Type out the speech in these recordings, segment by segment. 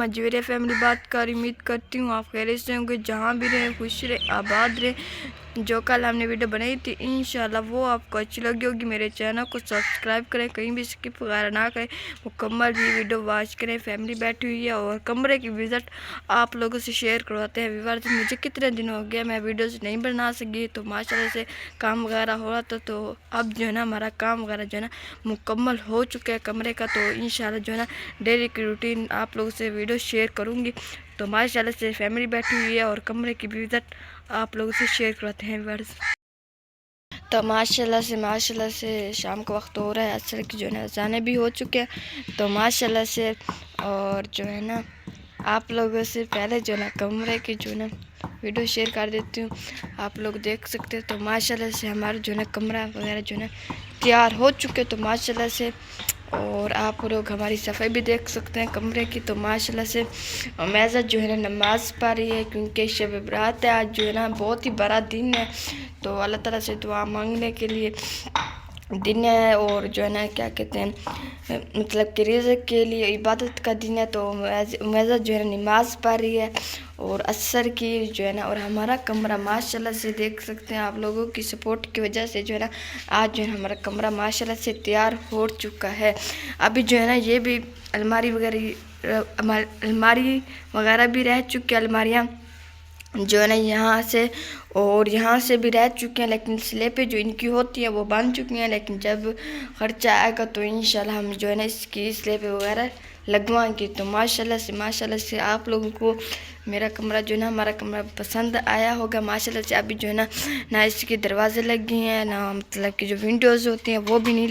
मैं जवेरिया फैमिली बात कर उम्मीद करती हूँ आप खैरियत से होंगे, जहाँ भी रहे खुश रहे आबाद रहे। जो कल हमने वीडियो बनाई थी इंशाल्लाह वो आपको अच्छी लगी होगी। मेरे चैनल को सब्सक्राइब करें, कहीं भी स्किप वगैरह ना करें, मुकम्मल भी वीडियो वॉच करें। फैमिली बैठी हुई है और कमरे की विज़िट आप लोगों से शेयर करवाते हैं। व्यूअर्स, मुझे कितने दिन हो गया मैं वीडियोस नहीं बना सकी, तो माशाल्लाह से काम वगैरह हो रहा था। तो अब जो है ना हमारा काम वगैरह जो है ना मुकम्मल हो चुका है कमरे का। तो इंशाल्लाह जो है ना डेली की रूटीन आप लोगों से वीडियो शेयर करूँगी। तो माशाल्लाह से फैमिली बैठी हुई है और कमरे की विज़िट आप लोगों से शेयर करवाते हैं व्यूअर्स। तो माशाल्लाह से शाम का वक्त हो रहा है, असर की जो है ना अज़ाने भी हो चुके हैं। तो माशाल्लाह से और जो है ना आप लोगों से पहले जो है ना कमरे की जो है ना वीडियो शेयर कर देती हूँ, आप लोग देख सकते हैं। तो माशाल्लाह से हमारा जो है ना कमरा वगैरह जो है ना तैयार हो चुके। तो माशाल्लाह से और आप लोग हमारी सफाई भी देख सकते हैं कमरे की। तो माशाल्लाह से मैज़ा जो है ना नमाज़ पढ़ रही है, क्योंकि शब बरात है आज जो है ना बहुत ही बड़ा दिन है। तो अल्लाह ताला से दुआ मांगने के लिए दिन है और जो है ना क्या कहते हैं मतलब कि रिज़्क़ के लिए इबादत का दिन है। तो मैज़ा जो है नमाज़ पढ़ रही है और असर की जो है ना। और हमारा कमरा माशाल्लाह से देख सकते हैं, आप लोगों की सपोर्ट की वजह से जो है ना आज जो है हमारा कमरा माशाल्लाह से तैयार हो चुका है। अभी जो है ना ये भी अलमारी वगैरह भी रह चुकी है, अलमारियाँ जो है ना यहाँ से और यहाँ से भी रह चुके हैं, लेकिन स्लेपें जो इनकी होती हैं वो बन चुकी हैं। लेकिन जब खर्चा आएगा तो इंशाल्लाह हम जो है ना इसकी स्लेपें वगैरह लगवाएंगे। तो माशाल्लाह से आप लोगों को मेरा कमरा जो है ना हमारा कमरा पसंद आया होगा माशाल्लाह से। अभी जो है ना इसके दरवाजे लगे हैं ना, मतलब कि जो विंडोज़ होती हैं वो भी नहीं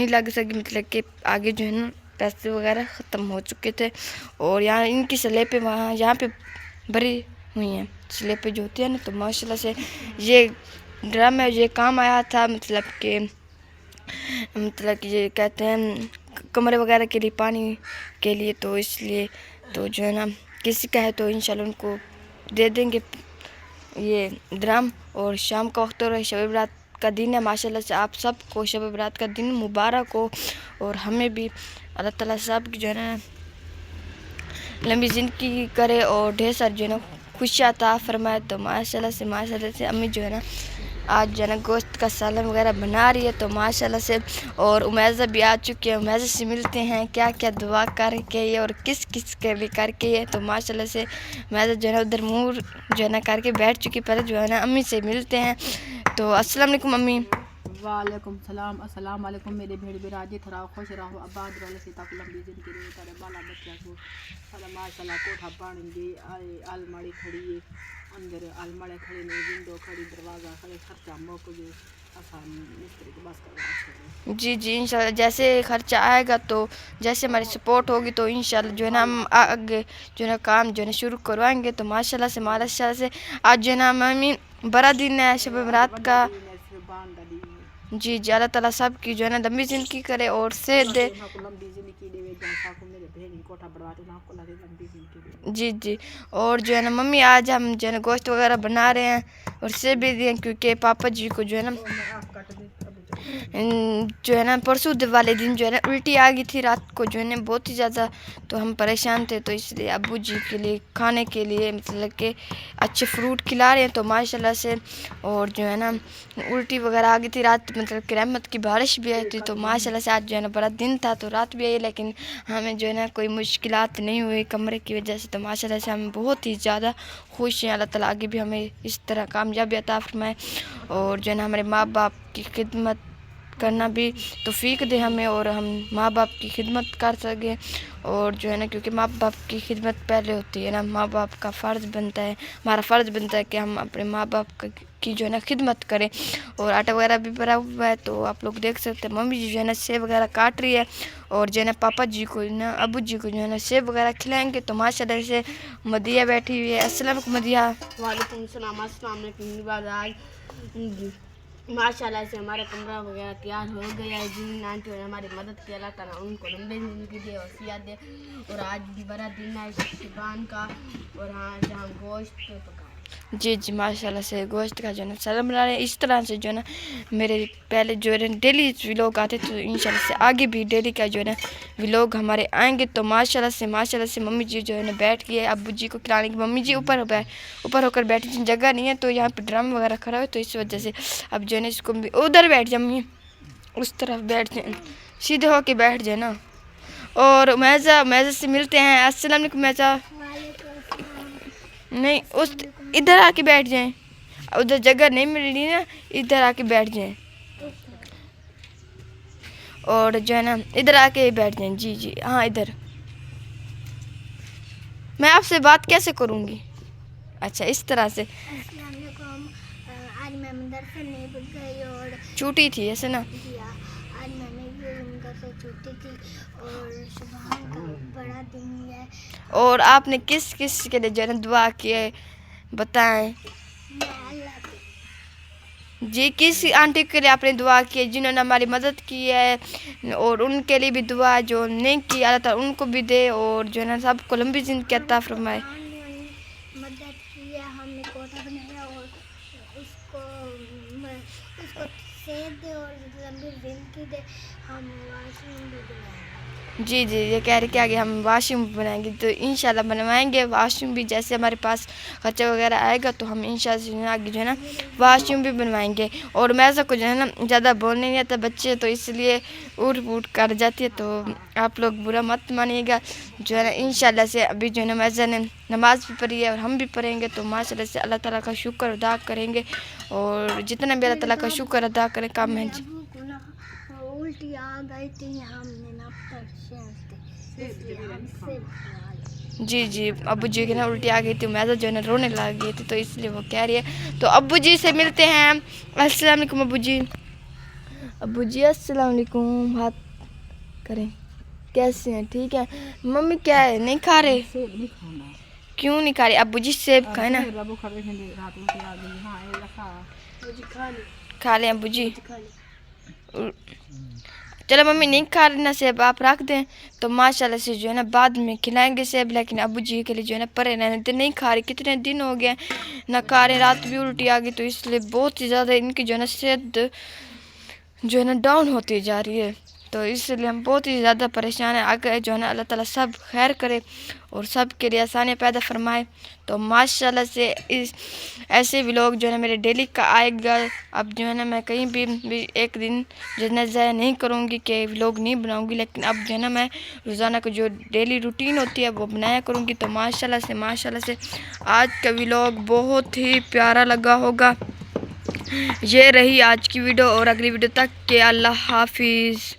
लग सकी, मतलब कि आगे जो है ना पैसे वगैरह ख़त्म हो चुके थे। और यहाँ इनकी स्लेपें वहाँ यहाँ पे भरी हुई हैं, स्लेपें जो होती है ना। तो माशाल्लाह से ये ड्रम में ये काम आया था, मतलब कि ये कहते हैं कमरे वगैरह के लिए पानी के लिए। तो इसलिए तो जो है ना किसी का है तो इंशाल्लाह उनको दे देंगे ये ड्रम। और शाम का वक्त और शब बरात का दिन है, माशाल्लाह से आप सबको शब बरात का दिन मुबारक हो। और हमें भी अल्लाह ताला सब की जो है ना लंबी ज़िंदगी करे और ढेर सारी जो है ना खुशियाँ अता फरमाए। तो माशाल्लाह से अम्मी जो है ना आज जो है ना गोश्त का सालन वगैरह बना रही है। तो माशाल्लाह से और उमैज़ा भी आ चुकी है, उमैज़ा से मिलते हैं क्या क्या दुआ करके ये और किस किस के लिए करके ये। तो माशाल्लाह से उमैज़ा जो है ना उधर मुँह जो है ना करके बैठ चुकी, पहले जो है ना अम्मी से मिलते हैं। तो अस्सलाम वालेकुम अम्मी। वालेकुम सलाम, अस्सलाम वालेकुम मेरे भेड़ बिराजी, थोड़ा खुश रहो आबाद रहो से तक लंबी जिंदगी रहे तारे बाला बच्चा को सारा माशाल्लाह कोठा पानी दे आए अलमारी खड़ी है अंदर, अलमारी खड़ी नहीं विंडो खड़ी दरवाज़ा खड़े खर्चा मौको जो आसान मिस्त्री के बस करवा। जी इंशाल्लाह जैसे खर्चा आएगा तो जैसे हमारी सपोर्ट होगी तो इंशाल्लाह जो है ना हम आगे जो है ना काम जो है ना शुरू करवाएंगे। तो माशाल्लाह से आज जो है ना मम्मी बड़ा दिन है शब बरात का। जी अल्लाह ताला सब की जो है ना लंबी ज़िंदगी करे और सेहत दे। जी और जो है ना मम्मी आज हम जो है ना गोश्त वगैरह बना रहे हैं और सेब भी दिए, क्योंकि पापा जी को जो है ना परसों वाले दिन जो है ना उल्टी आ गई थी रात को जो है ना बहुत ही ज़्यादा। तो हम परेशान थे, तो इसलिए अब्बू जी के लिए खाने के लिए मतलब कि अच्छे फ्रूट खिला रहे हैं। तो माशाल्लाह से और जो है ना उल्टी वगैरह आ गई थी रात, मतलब कि रहमत की बारिश भी आई थी। तो माशाल्लाह से आज जो है ना बड़ा दिन था तो रात भी आई, लेकिन हमें जो है ना कोई मुश्किलात नहीं हुई कमरे की वजह से। तो माशाल्लाह से हम बहुत ही ज़्यादा खुश हैं, अल्लाह ताला आगे भी हमें इस तरह कामयाबी अता फरमाए और जो है ना हमारे माँ बाप की खिदमत करना भी तौफीक दे हमें और हम माँ बाप की खिदमत कर सकें। और जो है ना क्योंकि माँ बाप की खिदमत पहले होती है ना, माँ बाप का फ़र्ज़ बनता है, हमारा फ़र्ज़ बनता है कि हम अपने माँ बाप की जो है ना खिदमत करें। और आटा वगैरह भी भरा हुआ है, तो आप लोग देख सकते हैं मम्मी जी जो है ना सेब वगैरह काट रही है और जो है ना पापा जी को ना अबू जी को जो है ना सेब वगैरह खिलाएंगे। तो माशाल्लाह से मदिया बैठी हुई है। अस्सलाम वालेकुम मदिया। वालेकुम सलाम, अस्सलाम वालेकुम। माशाल्लाह से हमारा कमरा वगैरह तैयार हो गया है। जिन आंटी ने हमारी मदद की अल्लाह ताला उनको लंबी ज़िंदगी दे और सियात दे। और आज भी बड़ा दिन है शुक्रान का और हाँ जहाँ गोश्त पका जी जी माशाल्लाह से गोश्त का जो है ना सलाद बना रहे हैं। इस तरह से जो है ना मेरे पहले जो है डेली व्लॉग आते तो इंशाल्लाह से आगे भी डेली का जो है ना व्लॉग हमारे आएंगे। तो माशाल्लाह से मम्मी जी जो है ना बैठ गई है अब्बू जी को खिलाने की। मम्मी जी ऊपर होकर बैठी, जगह नहीं है तो यहाँ पे ड्रम वगैरह खड़ा है तो इस वजह से अब जो है ना इसको भी उधर बैठ जाए, मम्मी उस तरफ बैठ जाए, सीधे होके बैठ जाए ना। और मैजा से मिलते हैं। अस्सलाम वालेकुम मैजा। नहीं उस इधर आके बैठ जाएं, उधर जगह नहीं मिल रही ना, इधर आके बैठ जाएं और जो है ना इधर आके बैठ जाएं। जी जी हाँ इधर। मैं आपसे बात कैसे करूँगी? अच्छा इस तरह से। अस्सलाम वालेकुम। आज मैं मदरसे नहीं गई और छुट्टी थी ऐसे ना। आज मैंने भी मदरसे छुट्टी थी और सुबह का बड़ा दिन है। और आपने किस किस के लिए जो है ना दुआ की है बताएं? मैं अल्लाह की जी किस आंटी के लिए आपने दुआ की है जिन्होंने हमारी मदद की है, और उनके लिए भी दुआ जो नहीं की अल्लाह ताला उनको भी दे और जो है ना सबको लंबी जिंदगी अता फरमाए। मदद की है, हमने कोटा बनाया और उसको सेहत दे और लंबी जिंदगी दे। हम वाशरूम भी बनाएंगे। जी जी ये कह रहे कि आगे हम वाशरूम बनाएंगे तो इंशाल्लाह बनवाएंगे वाशरूम भी। जैसे हमारे पास खर्चा वगैरह आएगा तो हम इंशाल्लाह आगे जो है ना वाशरूम भी बनवाएंगे। और मैं ऐसा कुछ है ना ज़्यादा बोलने नहीं आता बच्चे तो इसलिए उठ कर जाती है, तो आप लोग बुरा मत मानिएगा। जो है ना इंशाल्लाह से अभी जो है ना मैज़ा ने नमाज़ भी पढ़ी है और हम भी पढ़ेंगे तो माशाल्लाह से अल्लाह ताला का शुक्र अदा करेंगे। और जितना भी अल्लाह ताला का शुक्र अदा करें काम है। उल्टी आ गई थी, हमने ना जी जी अब्बू जी के ना उल्टी आ गई थी, मैज़ा जो है ना रोने लग गई थी तो इसलिए वो कह रही है। तो अब्बू जी से मिलते हैं। अस्सलाम वालेकुम अब्बू जी। अब्बू जी अस्सलाम वालेकुम, हाथ करें। कैसे हैं? ठीक है। मम्मी क्या है नहीं खा रहे? सेब नहीं खाना। क्यों नहीं खा रहे? अब्बू जी सेब खाए ना। रबो खा रहे हैं रात में खा गई। हां ये रखा खा लें अब्बू जी। चलो मम्मी नहीं खा रही ना सेब आप रख दें तो माशाल्लाह से जो है ना बाद में खिलाएंगे सेब। लेकिन अब्बू जी के लिए जो है ना परे रहने तो नहीं खा रही, कितने दिन हो गए ना खा रहे। रात भी उल्टी आ गई तो इसलिए बहुत ही ज़्यादा इनकी जो है ना सेहत जो है ना डाउन होती जा रही है। तो इसलिए हम बहुत ही ज़्यादा परेशान हैं। आगे जो है ना अल्लाह ताला सब खैर करे और सब के लिए आसानियाँ पैदा फरमाए। तो माशाल्लाह से इस ऐसे भी लोग जो है ना मेरे डेली का आएगा। अब जो है ना मैं कहीं भी एक दिन जो है ना ज़ाया नहीं करूँगी कि व्लॉग नहीं बनाऊँगी, लेकिन अब जो है ना मैं रोज़ाना को जो डेली रूटीन होती है वो बनाया करूँगी। तो माशाल्लाह से आज का व्लॉग बहुत ही प्यारा लगा होगा। ये रही आज की वीडियो और अगली वीडियो तक के अल्लाह हाफिज़।